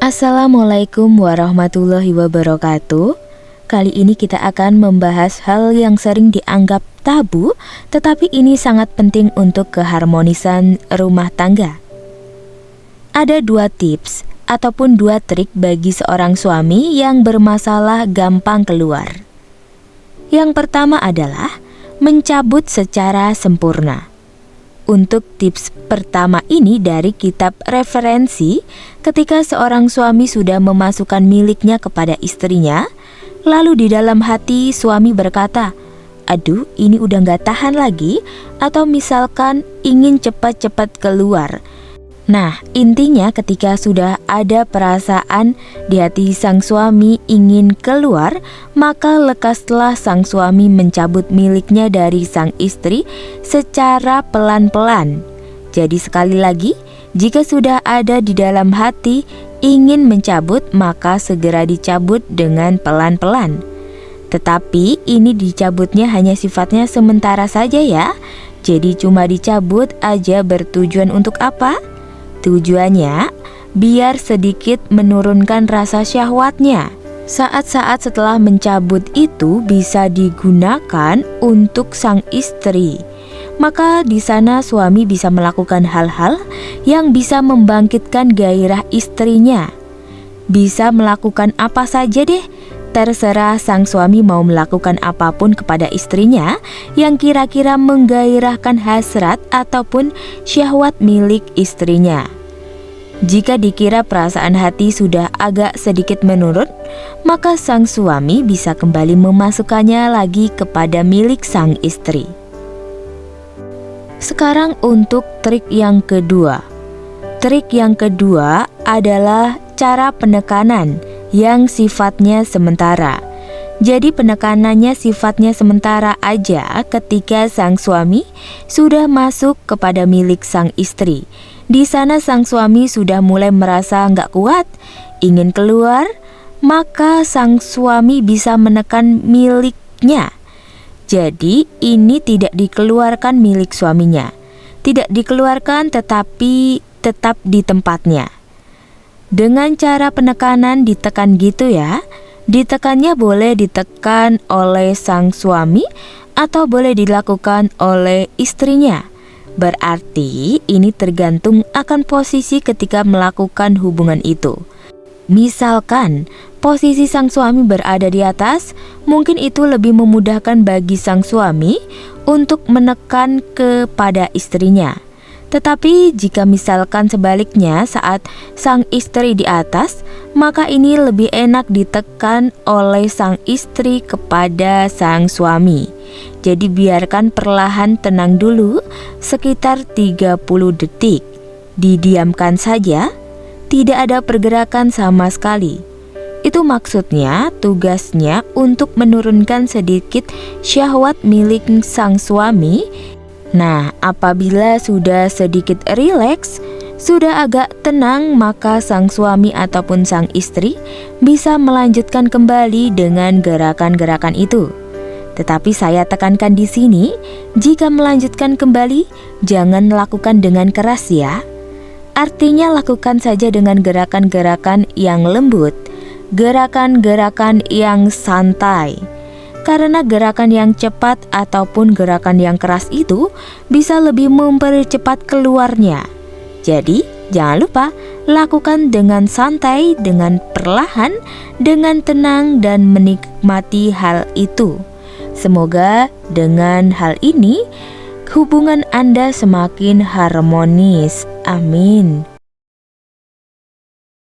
Assalamualaikum warahmatullahi wabarakatuh. Kali ini kita akan membahas hal yang sering dianggap tabu, tetapi ini sangat penting untuk keharmonisan rumah tangga. Ada 2 tips ataupun 2 trik bagi seorang suami yang bermasalah gampang keluar. Yang pertama adalah mencabut secara sempurna. Untuk tips pertama ini dari kitab referensi, ketika seorang suami sudah memasukkan miliknya kepada istrinya, lalu di dalam hati suami berkata, "Aduh, ini udah gak tahan lagi," atau misalkan ingin cepat-cepat keluar. Nah, intinya ketika sudah ada perasaan di hati sang suami ingin keluar, maka lekaslah sang suami mencabut miliknya dari sang istri secara pelan-pelan. Jadi sekali lagi, jika sudah ada di dalam hati ingin mencabut, maka segera dicabut dengan pelan-pelan. Tetapi ini dicabutnya hanya sifatnya sementara saja ya. Jadi cuma dicabut aja, bertujuan untuk apa? Tujuannya biar sedikit menurunkan rasa syahwatnya. Saat-saat setelah mencabut itu bisa digunakan untuk sang istri. Maka di sana suami bisa melakukan hal-hal yang bisa membangkitkan gairah istrinya. Bisa melakukan apa saja deh. Terserah sang suami mau melakukan apapun kepada istrinya yang kira-kira menggairahkan hasrat ataupun syahwat milik istrinya. Jika dikira perasaan hati sudah agak sedikit menurun, maka sang suami bisa kembali memasukkannya lagi kepada milik sang istri. Sekarang untuk trik yang kedua. Trik yang kedua adalah cara penekanan yang sifatnya sementara. Jadi penekanannya sifatnya sementara aja ketika sang suami sudah masuk kepada milik sang istri. Di sana sang suami sudah mulai merasa nggak kuat, ingin keluar, maka sang suami bisa menekan miliknya. Jadi ini tidak dikeluarkan milik suaminya. Tidak dikeluarkan tetapi tetap di tempatnya. Dengan cara penekanan ditekan gitu ya. Ditekannya boleh ditekan oleh sang suami atau boleh dilakukan oleh istrinya. Berarti ini tergantung akan posisi ketika melakukan hubungan itu. Misalkan posisi sang suami berada di atas, mungkin itu lebih memudahkan bagi sang suami untuk menekan kepada istrinya. Tetapi jika misalkan sebaliknya saat sang istri di atas, maka ini lebih enak ditekan oleh sang istri kepada sang suami. Jadi biarkan perlahan tenang dulu sekitar 30 detik. Didiamkan saja, tidak ada pergerakan sama sekali. Itu maksudnya tugasnya untuk menurunkan sedikit syahwat milik sang suami. Nah, apabila sudah sedikit rileks, sudah agak tenang, maka sang suami ataupun sang istri bisa melanjutkan kembali dengan gerakan-gerakan itu. Tetapi saya tekankan di sini, jika melanjutkan kembali, jangan lakukan dengan keras ya. Artinya lakukan saja dengan gerakan-gerakan yang lembut, gerakan-gerakan yang santai. Karena gerakan yang cepat ataupun gerakan yang keras itu bisa lebih mempercepat keluarnya. Jadi jangan lupa lakukan dengan santai, dengan perlahan, dengan tenang dan menikmati hal itu. Semoga dengan hal ini hubungan Anda semakin harmonis. Amin.